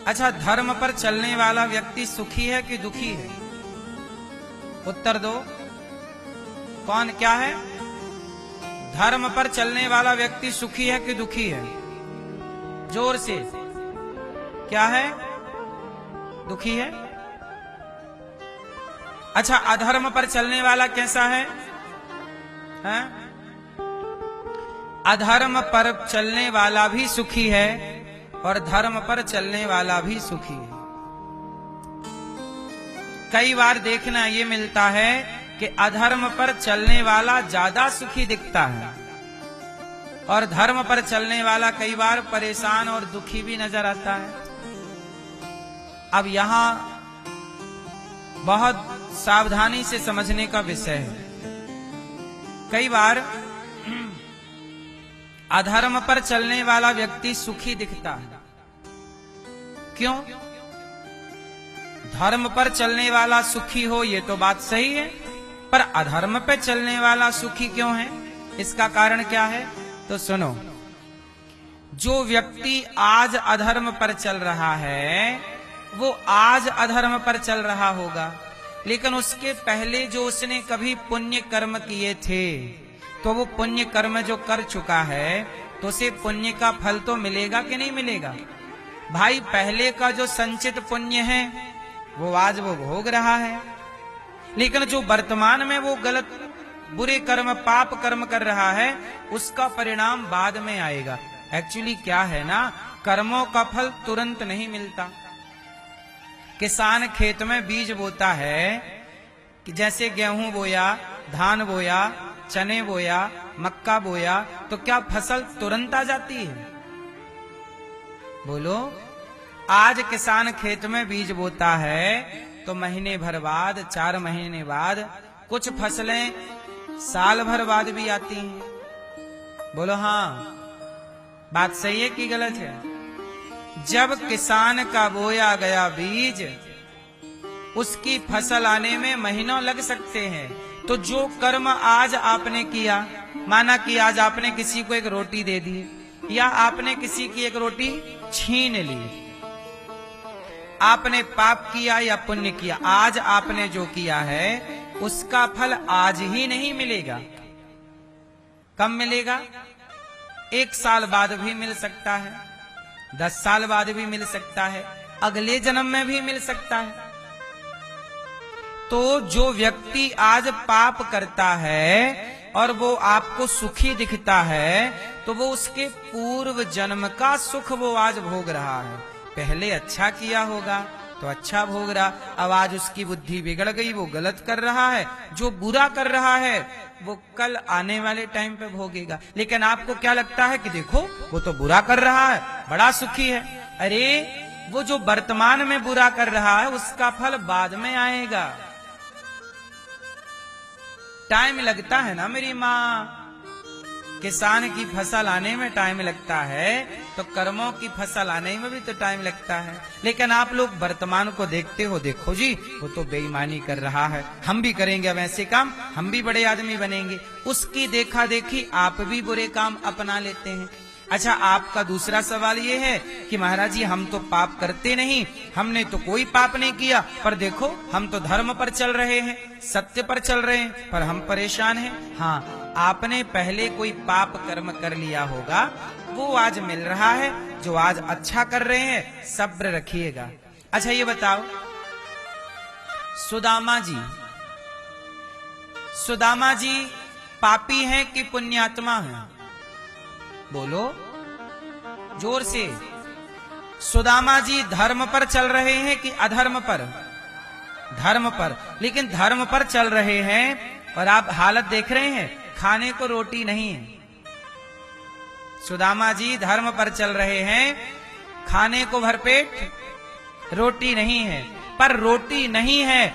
अच्छा, धर्म पर चलने वाला व्यक्ति सुखी है कि दुखी है? उत्तर दो। कौन, क्या है? धर्म पर चलने वाला व्यक्ति सुखी है कि दुखी है? जोर से। क्या है? दुखी है। अच्छा, अधर्म पर चलने वाला कैसा है? हैं? अधर्म पर चलने वाला भी सुखी है और धर्म पर चलने वाला भी सुखी है। कई बार देखना ये मिलता है कि अधर्म पर चलने वाला ज्यादा सुखी दिखता है और धर्म पर चलने वाला कई बार परेशान और दुखी भी नजर आता है। अब यहां बहुत सावधानी से समझने का विषय है। कई बार अधर्म पर चलने वाला व्यक्ति सुखी दिखता है। क्यों? धर्म पर चलने वाला सुखी हो ये तो बात सही है, पर अधर्म पर चलने वाला सुखी क्यों है? इसका कारण क्या है? तो सुनो। जो व्यक्ति आज अधर्म पर चल रहा है वो आज अधर्म पर चल रहा होगा, लेकिन उसके पहले जो उसने कभी पुण्य कर्म किए थे तो वो पुण्य कर्म जो कर चुका है तो उसे पुण्य का फल तो मिलेगा कि नहीं मिलेगा? भाई, पहले का जो संचित पुण्य है वो आज वो भोग रहा है, लेकिन जो वर्तमान में वो गलत बुरे कर्म पाप कर्म कर रहा है उसका परिणाम बाद में आएगा। एक्चुअली क्या है ना, कर्मों का फल तुरंत नहीं मिलता। किसान खेत में बीज बोता है कि जैसे गेहूं बोया, धान बोया, चने बोया, मक्का बोया, तो क्या फसल तुरंत आ जाती है? बोलो। आज किसान खेत में बीज बोता है तो महीने भर बाद, 4 महीने बाद, कुछ फसलें साल भर बाद भी आती हैं। बोलो हाँ, बात सही है कि गलत है? जब किसान का बोया गया बीज उसकी फसल आने में महीनों लग सकते हैं, तो जो कर्म आज आपने किया, माना कि आज आपने किसी को एक रोटी दे दी या आपने किसी की एक रोटी छीन ली, आपने पाप किया या पुण्य किया, आज आपने जो किया है उसका फल आज ही नहीं मिलेगा। कब मिलेगा? 1 साल बाद भी मिल सकता है, 10 साल बाद भी मिल सकता है, अगले जन्म में भी मिल सकता है। तो जो व्यक्ति आज पाप करता है और वो आपको सुखी दिखता है तो वो उसके पूर्व जन्म का सुख वो आज भोग रहा है। पहले अच्छा किया होगा तो अच्छा भोग रहा, अब आज उसकी बुद्धि बिगड़ गई, वो गलत कर रहा है। जो बुरा कर रहा है वो कल आने वाले टाइम पे भोगेगा। लेकिन आपको क्या लगता है कि देखो वो तो बुरा कर रहा है, बड़ा सुखी है। अरे, वो जो वर्तमान में बुरा कर रहा है उसका फल बाद में आएगा। टाइम लगता है ना मेरी माँ, किसान की फसल आने में टाइम लगता है तो कर्मों की फसल आने में भी तो टाइम लगता है। लेकिन आप लोग वर्तमान को देखते हो, देखो जी वो तो बेईमानी कर रहा है, हम भी करेंगे अब ऐसे काम, हम भी बड़े आदमी बनेंगे। उसकी देखा देखी आप भी बुरे काम अपना लेते हैं। अच्छा, आपका दूसरा सवाल ये है कि महाराज जी हम तो पाप करते नहीं, हमने तो कोई पाप नहीं किया, पर देखो हम तो धर्म पर चल रहे हैं, सत्य पर चल रहे हैं, पर हम परेशान हैं। हाँ, आपने पहले कोई पाप कर्म कर लिया होगा, वो आज मिल रहा है। जो आज अच्छा कर रहे हैं सब्र रखिएगा। अच्छा ये बताओ, सुदामा जी पापी हैं कि पुण्यात्मा हैं? बोलो जोर से। सुदामा जी धर्म पर चल रहे हैं कि अधर्म पर? धर्म पर। लेकिन धर्म पर चल रहे हैं और आप हालत देख रहे हैं, खाने को रोटी नहीं है। सुदामा जी धर्म पर चल रहे हैं, खाने को भरपेट रोटी नहीं है। पर रोटी नहीं है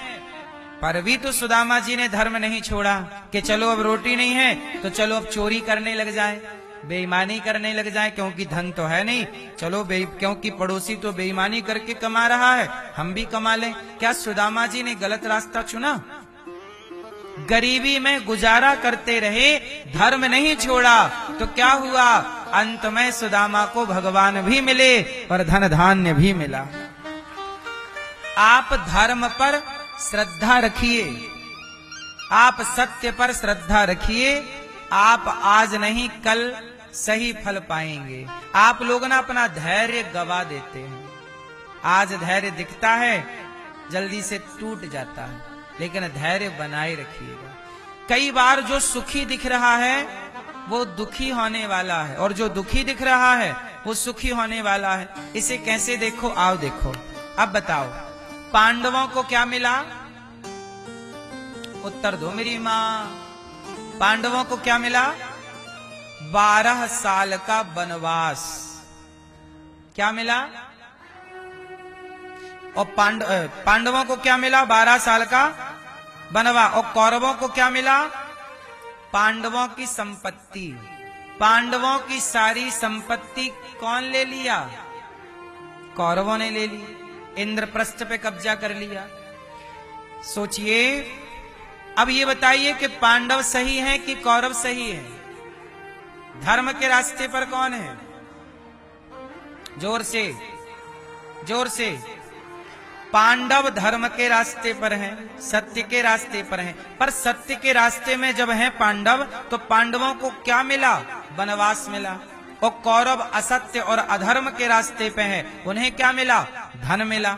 पर भी तो सुदामा जी ने धर्म नहीं छोड़ा कि चलो अब रोटी नहीं है तो चलो अब चोरी करने लग जाए, बेईमानी करने लग जाए, क्योंकि धन तो है नहीं, चलो क्योंकि पड़ोसी तो बेईमानी करके कमा रहा है, हम भी कमा लें। क्या सुदामा जी ने गलत रास्ता चुना? गरीबी में गुजारा करते रहे, धर्म नहीं छोड़ा, तो क्या हुआ? अंत में सुदामा को भगवान भी मिले और धन धान्य भी मिला। आप धर्म पर श्रद्धा रखिए, आप सत्य पर श्रद्धा रखिए, आप आज नहीं कल सही फल पाएंगे। आप लोग ना अपना धैर्य गवा देते हैं। आज धैर्य दिखता है, जल्दी से टूट जाता है, लेकिन धैर्य बनाए रखिएगा। कई बार जो सुखी दिख रहा है वो दुखी होने वाला है, और जो दुखी दिख रहा है वो सुखी होने वाला है। इसे कैसे देखो, आओ देखो। अब बताओ, पांडवों को क्या मिला? उत्तर दो मेरी मां। पांडवों को क्या मिला? 12 साल का वनवास। क्या मिला? और पांडवों को क्या मिला? 12 साल का वनवास। और कौरवों को क्या मिला? पांडवों की संपत्ति। पांडवों की सारी संपत्ति कौन ले लिया? कौरवों ने ले ली। इंद्रप्रस्थ पे कब्जा कर लिया। सोचिए, अब ये बताइए कि पांडव सही हैं कि कौरव सही हैं? धर्म के रास्ते पर कौन है? जोर से, जोर से। पांडव धर्म के रास्ते पर हैं, सत्य के रास्ते पर हैं। पर सत्य के रास्ते में जब हैं पांडव, तो पांडवों को क्या मिला? वनवास मिला। और कौरव असत्य और अधर्म के रास्ते पे हैं, उन्हें क्या मिला? धन मिला।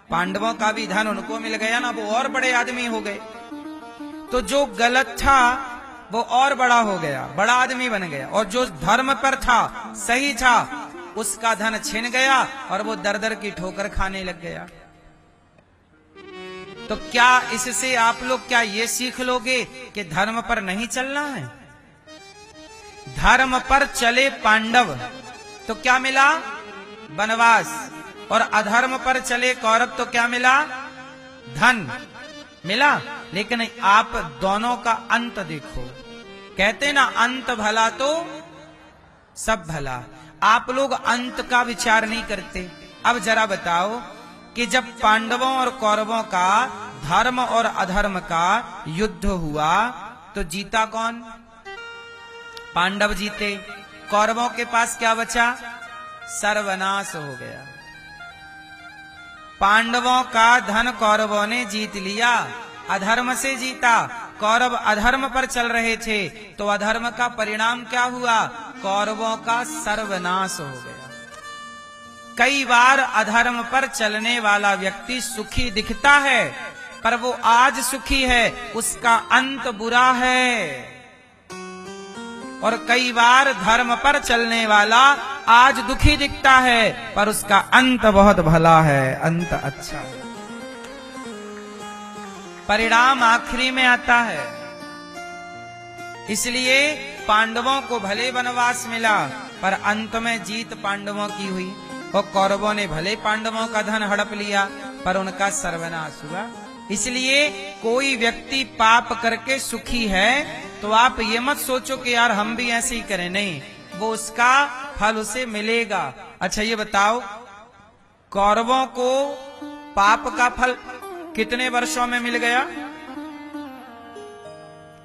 पांडवों का भी धन उनको मिल गया ना, वो और बड़े आदमी हो गए। तो जो गलत था वो और बड़ा हो गया, बड़ा आदमी बन गया। और जो धर्म पर था, सही था, उसका धन छिन गया और वो दर दर की ठोकर खाने लग गया। तो क्या इससे आप लोग क्या ये सीख लोगे कि धर्म पर नहीं चलना है? धर्म पर चले पांडव तो क्या मिला? वनवास। और अधर्म पर चले कौरव तो क्या मिला? धन मिला। लेकिन आप दोनों का अंत देखो। कहते ना, अंत भला तो सब भला। आप लोग अंत का विचार नहीं करते। अब जरा बताओ कि जब पांडवों और कौरवों का, धर्म और अधर्म का युद्ध हुआ तो जीता कौन? पांडव जीते। कौरवों के पास क्या बचा? सर्वनाश हो गया। पांडवों का धन कौरवों ने जीत लिया, अधर्म से जीता। कौरव अधर्म पर चल रहे थे तो अधर्म का परिणाम क्या हुआ? कौरवों का सर्वनाश हो गया। कई बार अधर्म पर चलने वाला व्यक्ति सुखी दिखता है, पर वो आज सुखी है, उसका अंत बुरा है। और कई बार धर्म पर चलने वाला आज दुखी दिखता है, पर उसका अंत बहुत भला है, अंत अच्छा है। परिणाम आखिरी में आता है। इसलिए पांडवों को भले वनवास मिला, पर अंत में जीत पांडवों की हुई। और कौरवों ने भले पांडवों का धन हड़प लिया, पर उनका सर्वनाश हुआ। इसलिए कोई व्यक्ति पाप करके सुखी है तो आप ये मत सोचो कि यार हम भी ऐसे ही करें। नहीं, वो उसका फल उसे मिलेगा। अच्छा ये बताओ, कौरवों को पाप का फल कितने वर्षों में मिल गया?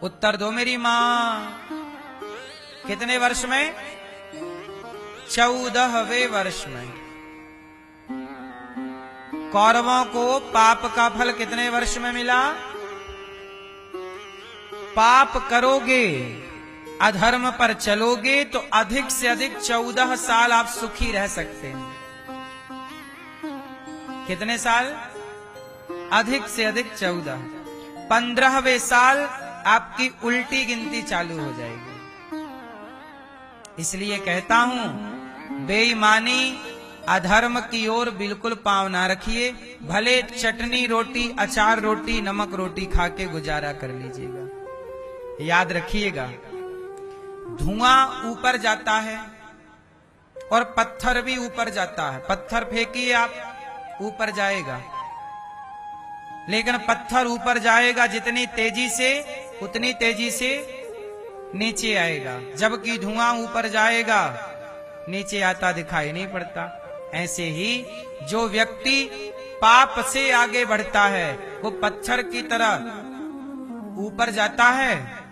उत्तर दो मेरी मां। कितने वर्ष में? 14वें वर्ष में। कौरवों को पाप का फल कितने वर्ष में मिला? पाप करोगे, अधर्म पर चलोगे तो अधिक से अधिक 14 साल आप सुखी रह सकते हैं। कितने साल? अधिक से अधिक 14। 15वें साल आपकी उल्टी गिनती चालू हो जाएगी। इसलिए कहता हूं, बेईमानी, अधर्म की ओर बिल्कुल पांव ना रखिए। भले चटनी रोटी, अचार रोटी, नमक रोटी खा के गुजारा कर लीजिएगा। याद रखिएगा, धुआं ऊपर जाता है और पत्थर भी ऊपर जाता है। पत्थर फेंकिए आप, ऊपर जाएगा। लेकिन पत्थर ऊपर जाएगा जितनी तेजी से, उतनी तेजी से नीचे आएगा। जबकि धुआं ऊपर जाएगा, नीचे आता दिखाई नहीं पड़ता। ऐसे ही जो व्यक्ति पाप से आगे बढ़ता है, वो पत्थर की तरह ऊपर जाता है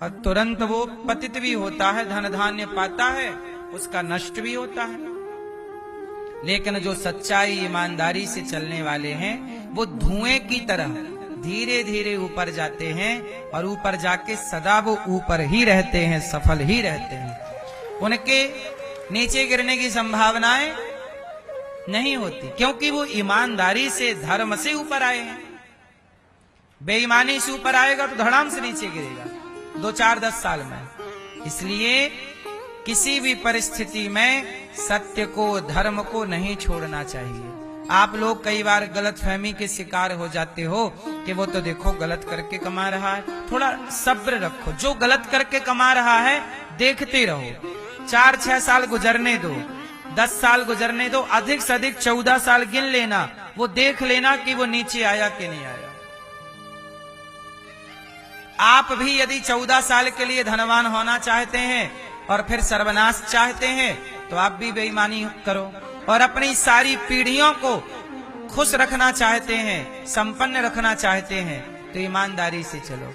और तुरंत वो पतित भी होता है, धन धान्य पाता है, उसका नष्ट भी होता है। लेकिन जो सच्चाई ईमानदारी से चलने वाले हैं वो धुएं की तरह धीरे धीरे ऊपर जाते हैं और ऊपर जाके सदा वो ऊपर ही रहते हैं, सफल ही रहते हैं। उनके नीचे गिरने की संभावनाएं नहीं होती, क्योंकि वो ईमानदारी से, धर्म से ऊपर आए हैं। बेईमानी से ऊपर आएगा तो धड़ाम से नीचे गिरेगा 2, 4, 10 साल में। इसलिए किसी भी परिस्थिति में सत्य को, धर्म को नहीं छोड़ना चाहिए। आप लोग कई बार गलत फहमी के शिकार हो जाते हो कि वो तो देखो गलत करके कमा रहा है। थोड़ा सब्र रखो, जो गलत करके कमा रहा है देखते रहो। 4-6 साल गुजरने दो, 10 साल गुजरने दो, अधिक से अधिक 14 साल गिन लेना, वो देख लेना कि वो नीचे आया कि नहीं आया। आप भी यदि 14 साल के लिए धनवान होना चाहते हैं और फिर सर्वनाश चाहते हैं तो आप भी बेईमानी करो, और अपनी सारी पीढ़ियों को खुश रखना चाहते हैं, संपन्न रखना चाहते हैं तो ईमानदारी से चलो।